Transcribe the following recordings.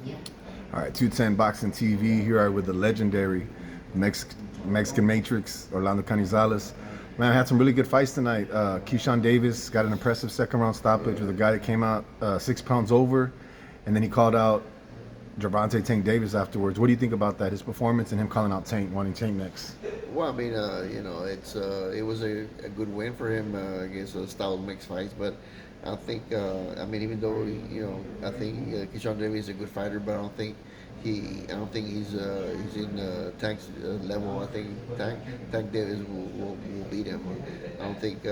All right, 210 Boxing TV here with the legendary Mexican Matrix, Orlando Canizales. Man, I had some really good fights tonight. Keyshawn Davis got an impressive second round stoppage with a guy that came out 6 pounds over, and then he called out Gervonta Tank Davis afterwards. What do you think about that? His performance and him calling out Tank, wanting Tank next. Well, I mean, it was a good win for him against a style mixed fights, but I think, I mean, even though I think Keyshawn Davis is a good fighter, but I don't think he's in Tank's level. I think Tank Davis will beat him. I don't think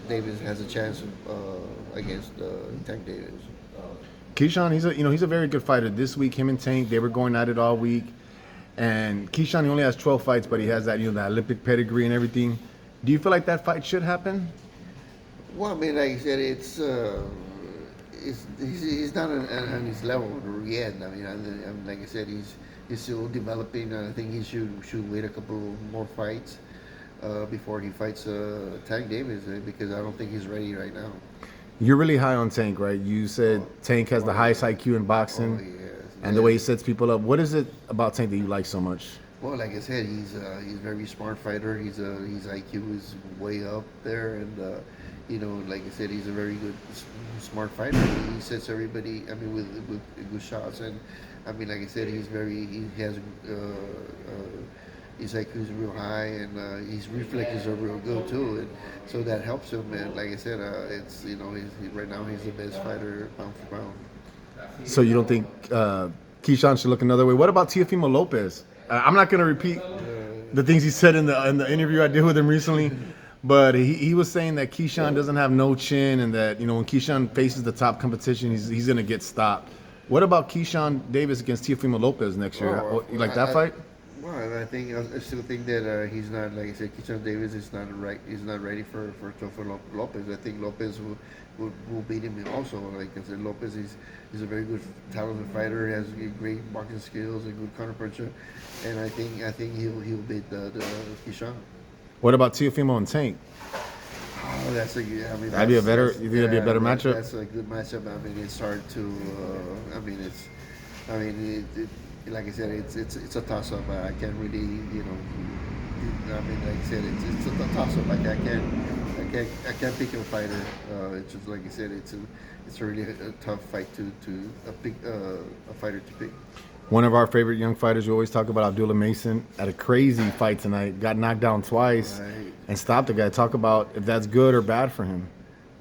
Davis has a chance against Tank Davis. Keyshawn, he's a very good fighter. This week, him and Tank, they were going at it all week. And Keyshawn, he only has 12 fights, but he has that that Olympic pedigree and everything. Do you feel like that fight should happen? Well, I mean, like I said, he's not on his level yet. I mean, like I said, he's still developing. I think he should wait a couple more fights before he fights Tank Davis because I don't think he's ready right now. You're really high on Tank, right? You said Tank has the highest IQ in Oh boxing, yes, and the way he sets people up. What is it about Tank that you like so much? well, like I said, he's a very smart fighter. His IQ is way up there, and like I said, he's a very good smart fighter. He sets everybody. I mean, with good shots, and I mean, like I said, he has his IQ is real high, and his reflexes are real good too, and so that helps him. And like I said, it's right now he's the best fighter pound for pound. So you don't think Keyshawn should look another way? What about Teofimo Lopez? I'm not going to repeat the things he said in the interview I did with him recently, but he was saying that Keyshawn doesn't have no chin, and that when Keyshawn faces the top competition, he's going to get stopped. What about Keyshawn Davis against Teofimo Lopez next year? You like that fight? Well, I still think that he's not, like I said, Keyshawn Davis is not right. He's not ready for Tofo Lopez. I think Lopez will beat him also. Like I said, Lopez is a very good, talented fighter. He has great boxing skills, a good counter puncher, and I think he'll beat the Keyshawn. What about Teofimo and Tank? Oh, that's a I mean That'd be a better. that's You think that'd be a better matchup? that's a good matchup. I mean, it's hard to. I mean, it's. I mean, like I said, it's a toss up. I can't really, I mean, like I said, it's a toss up. I can't pick a fighter. It's just like I said, it's a really tough fight to pick a fighter to pick. One of our favorite young fighters, we always talk about, Abdullah Mason, had a crazy fight tonight. Got knocked down twice Right. and stopped the guy. Talk about if that's good or bad for him.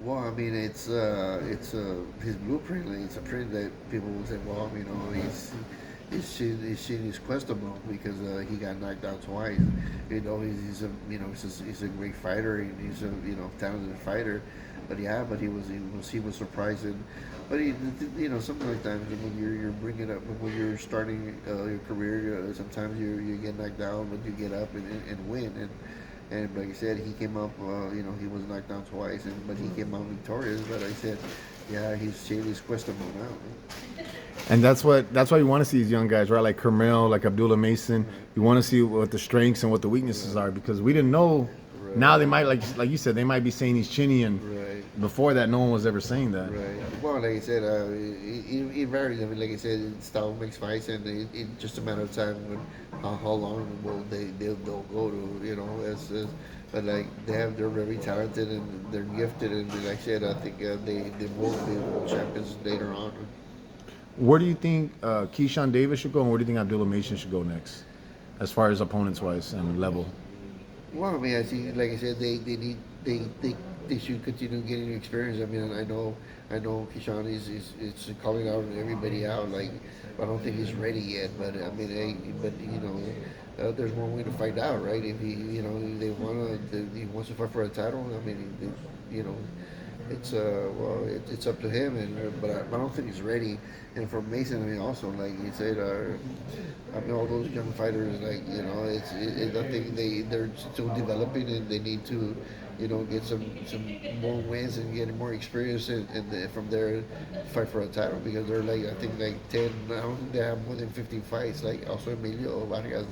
Well, I mean, it's his blueprint. Like, it's a print that people will say, well, his shit is questionable because he got knocked out twice. He's a great fighter and he's a talented fighter. But he was surprising. But something like that. When you're bringing up when you're starting your career, sometimes you get knocked down, but you get up and win. And like I said, he came up. He was knocked down twice, but he came out victorious. But like I said, yeah, his shit is questionable now. And that's why you want to see these young guys, right? Like Kermel, like Abdullah Mason. You want to see what the strengths and what the weaknesses are because we didn't know. Now they might like you said they might be saying he's chinny, and Right. before that no one was ever saying that. Right. Well, like I said, it varies. I mean, like I said, style makes fights, and it just a matter of time when how long will they'll go to but like they're very talented and they're gifted, and like I said, I think they will be world champions later on. Where do you think Keyshawn Davis should go, and where do you think Abdullah Mason should go next, as far as opponents wise and level? Well, I mean, I see. Like I said, they need they should continue getting experience. I mean, I know Keyshawn is calling out everybody out. Like, I don't think he's ready yet. But I mean, there's one way to find out, right? If he wants to fight for a title. I mean, it's up to him. But I don't think he's ready. And for Mason, I mean, also like you said, I mean, all those young fighters, like I think they're still developing and they need to, get some more wins and get more experience and from there fight for a title because they're like I think like 10. I don't think they have more than 15 fights. Like also Emilio Vargas,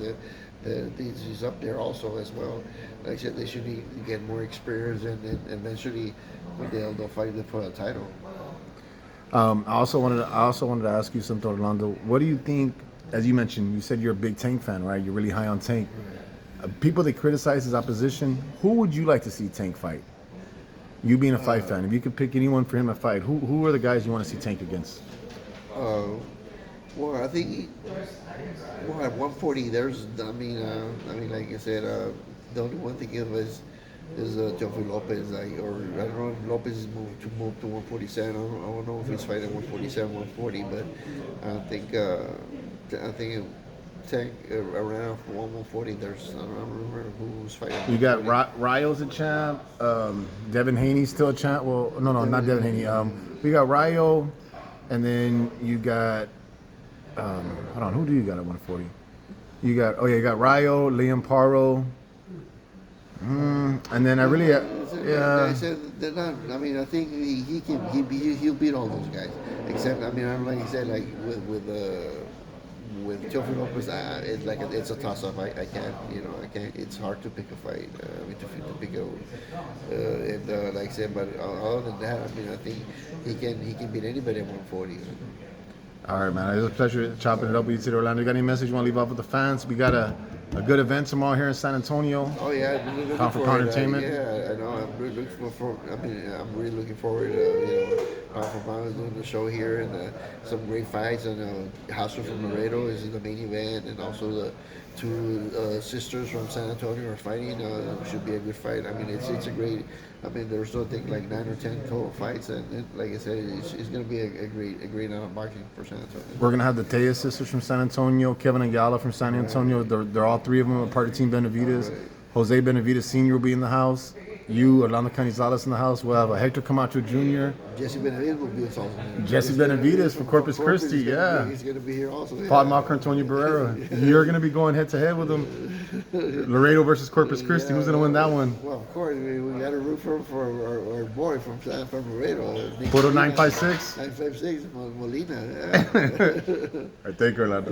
he's up there also as well. Like I said, they should get more experience and eventually they'll fight for a title. I also wanted to ask you something, Orlando. What do you think? As you mentioned, you said you're a big Tank fan, right? You're really high on Tank. People that criticize his opposition, who would you like to see Tank fight? You being a fight fan, if you could pick anyone for him to fight, who are the guys you want to see Tank against? Uh, well, I think well at 140 there's I mean like I said the only one thing is Joffrey Lopez like or I don't know if Lopez is moved to 147. I don't know if he's fighting 147, 140, but I think I think it, Tank around 140. There's I don't remember who's fighting. You got 140. Ryo's a champ. Devin Haney's still a champ. Well, no, not Devin Haney. We got Ryo, and then you got. Hold on, who do you got at 140? You got Ryo, Liam Paro, and then I really, I said they're not. I mean, I think he'll beat all those guys. Except, I mean, I'm like you said, like with Joffrey Lopez, it's like it's a toss up. I can't, I can't. It's hard to pick a fight. I mean, to pick a, and like I said, but other than that, I mean, I think he can beat anybody at 140. all right, man. It was a pleasure chopping it up with you today, Orlando. You got any message you want to leave off with the fans? We got a good event tomorrow here in San Antonio. Oh yeah, I'm really looking Conference forward. Entertainment. Yeah, I know. I'm really looking for. I mean, I'm really looking forward. Alpha Brown is doing the show here, and some great fights. And Hustler from Laredo is in the main event, and also the two sisters from San Antonio are fighting. Should be a good fight. I mean, it's a great. I mean, there's no think like 9 or 10 total fights, and like I said, it's going to be a great night of boxing for San Antonio. We're gonna have the Tejas sisters from San Antonio, Kevin and Yala from San Antonio. They're all three of them are part of Team Benavides. Jose Benavides Sr. will be in the house. You, Orlando Canizales in the house. We'll have a Hector Camacho Jr. Jesse Benavides will be also. Jesse Benavides from Corpus Christi, yeah. He's going to be here also. Yeah. Fought Marco Antonio Barrera. You're gonna be going head to head with him. Laredo versus Corpus Christi. Who's gonna win that one? Well, of course, we got to root for our boy from Laredo. Photo 956. 956, Molina. Yeah. All right, thank you, Orlando.